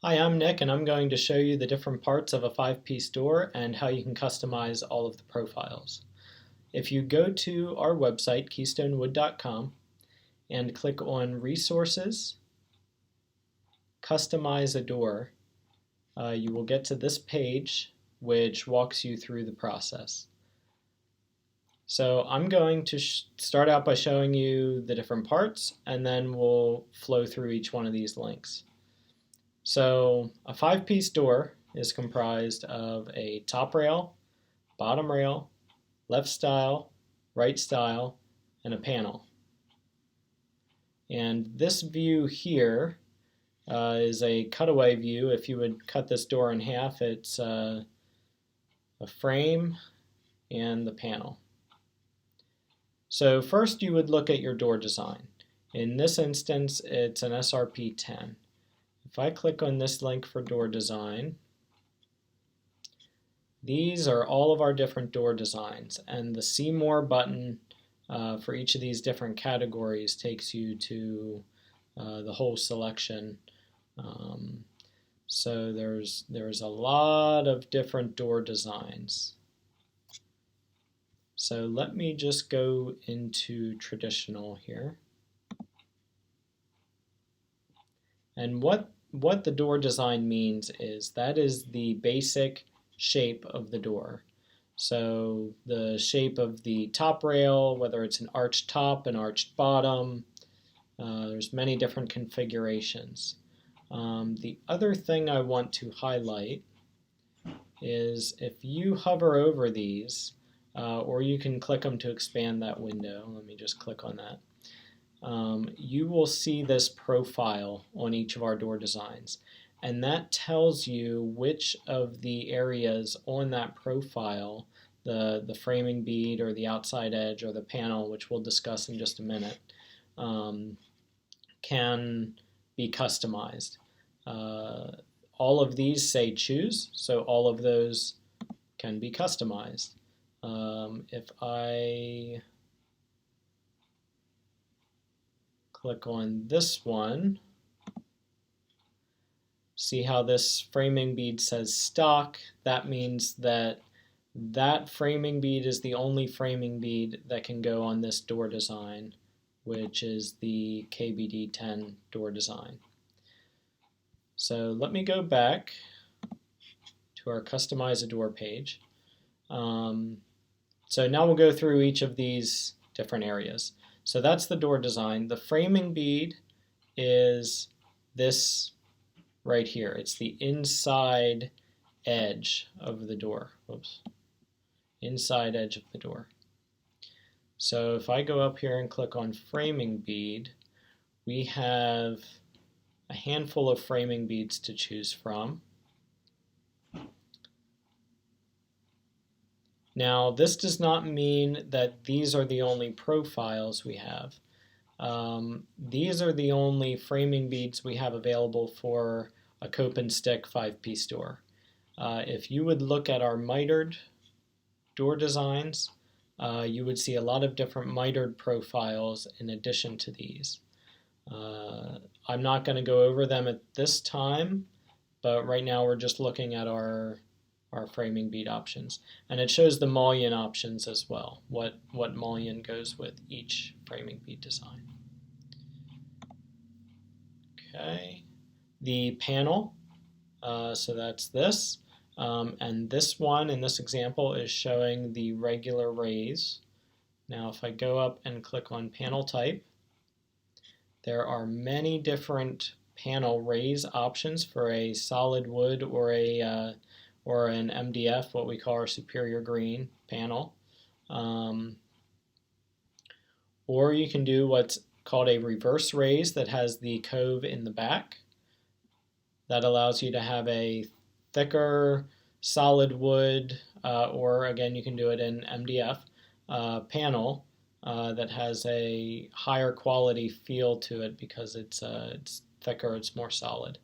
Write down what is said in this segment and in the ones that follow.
Hi, I'm Nick, and I'm going to show you the different parts of a five-piece door and how you can customize all of the profiles. If you go to our website, keystonewood.com, and click on Resources, Customize a Door, you will get to this page which walks you through the process. So I'm going to start out by showing you the different parts, and then we'll flow through each one of these links. So a five-piece door is comprised of a top rail, bottom rail, left stile, right stile, and a panel. And this view here is a cutaway view. If you would cut this door in half, it's a frame and the panel. So first you would look at your door design. In this instance, it's an SRP 10. If I click on this link for door design, these are all of our different door designs, and the See More button for each of these different categories takes you to the whole selection. So there's a lot of different door designs. So let me just go into traditional here. And what the door design means is that is the basic shape of the door. So the shape of the top rail, whether it's an arched top, an arched bottom, there's many different configurations. The other thing I want to highlight is if you hover over these, or you can click them to expand that window. Let me just click on that. You will see this profile on each of our door designs, and that tells you which of the areas on that profile, the framing bead or the outside edge or the panel, which we'll discuss in just a minute, can be customized. All of these say choose, so all of those can be customized. If I click on this one, see how this framing bead says stock? That means that that framing bead is the only framing bead that can go on this door design, which is the KBD10 door design. So let me go back to our Customize a Door page. So now we'll go through each of these different areas. So that's the door design. The framing bead is this right here. It's the inside edge of the door. Whoops. Inside edge of the door. So if I go up here and click on framing bead, we have a handful of framing beads to choose from. Now, this does not mean that these are the only profiles we have. These are the only framing beads we have available for a cope and stick five-piece door. If you would look at our mitered door designs, you would see a lot of different mitered profiles in addition to these. I'm not going to go over them at this time, but right now we're just looking at our framing bead options. And it shows the mullion options as well, what mullion goes with each framing bead design. Okay, the panel, so that's this. And this one in this example is showing the regular raise. Now if I go up and click on panel type, there are many different panel raise options for a solid wood or an MDF, what we call our superior green panel. Or you can do what's called a reverse raise that has the cove in the back. That allows you to have a thicker solid wood, or again you can do it in MDF, panel that has a higher quality feel to it because it's thicker, it's more solid.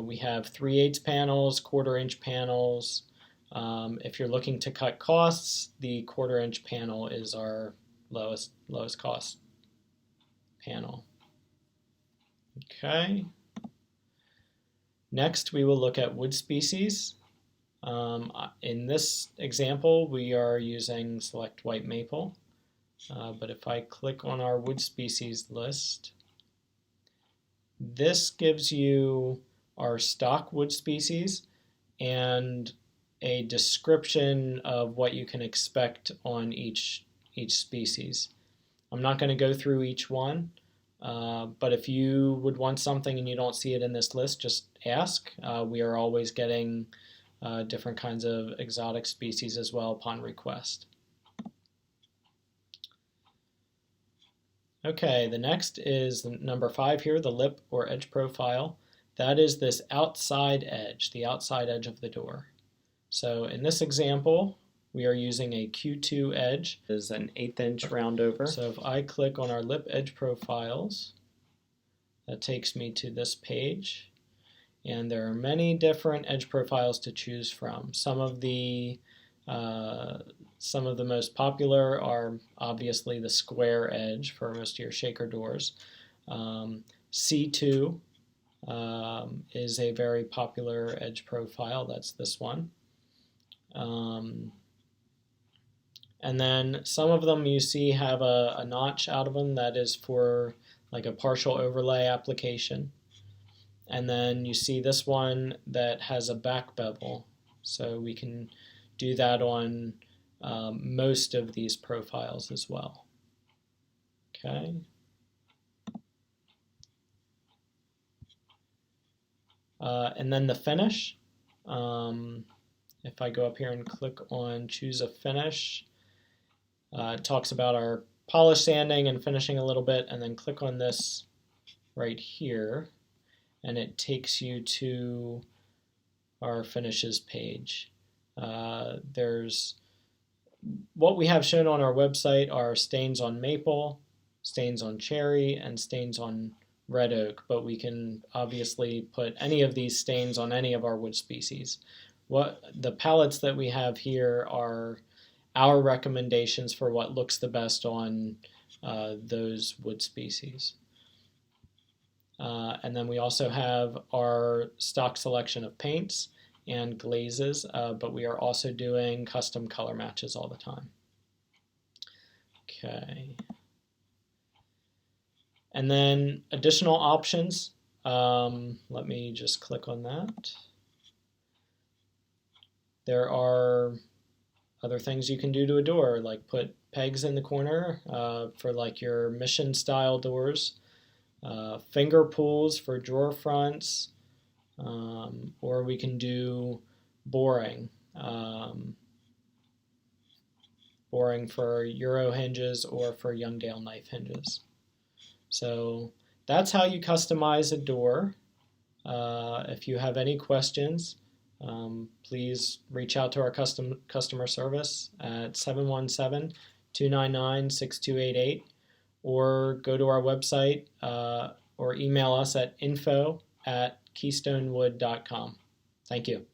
We have 3/8 panels, 1/4 inch panels. If you're looking to cut costs, the 1/4 inch panel is our lowest cost panel. Okay. Next, we will look at wood species. In this example, we are using select white maple. But if I click on our wood species list, this gives you our stock wood species and a description of what you can expect on each species. I'm not going to go through each one, but if you would want something and you don't see it in this list, just ask. We are always getting different kinds of exotic species as well upon request. Okay, the next is number 5 here, the lip or edge profile. That is this outside edge, the outside edge of the door. So in this example, we are using a Q2 edge. It is an 1/8 inch round over. So if I click on our lip edge profiles, that takes me to this page. And there are many different edge profiles to choose from. Some of the most popular are obviously the square edge for most of your shaker doors. C2 is a very popular edge profile. That's this one. And then some of them you see have a notch out of them that is for like a partial overlay application. And then you see this one that has a back bevel. So we can do that on most of these profiles as well. Okay. And then the finish. If I go up here and click on choose a finish, it talks about our polish, sanding, and finishing a little bit, and then click on this right here, and it takes you to our finishes page. There's what we have shown on our website are stains on maple, stains on cherry, and stains on red oak, but we can obviously put any of these stains on any of our wood species. What the palettes that we have here are our recommendations for what looks the best on those wood species. And then we also have our stock selection of paints and glazes, but we are also doing custom color matches all the time. Okay. And then additional options. Let me just click on that. There are other things you can do to a door, like put pegs in the corner for like your mission style doors, finger pulls for drawer fronts, or we can do boring. Boring for Euro hinges or for Youngdale knife hinges. So that's how you customize a door. If you have any questions, please reach out to our customer service at 717-299-6288 or go to our website or email us at info@keystonewood.com. Thank you.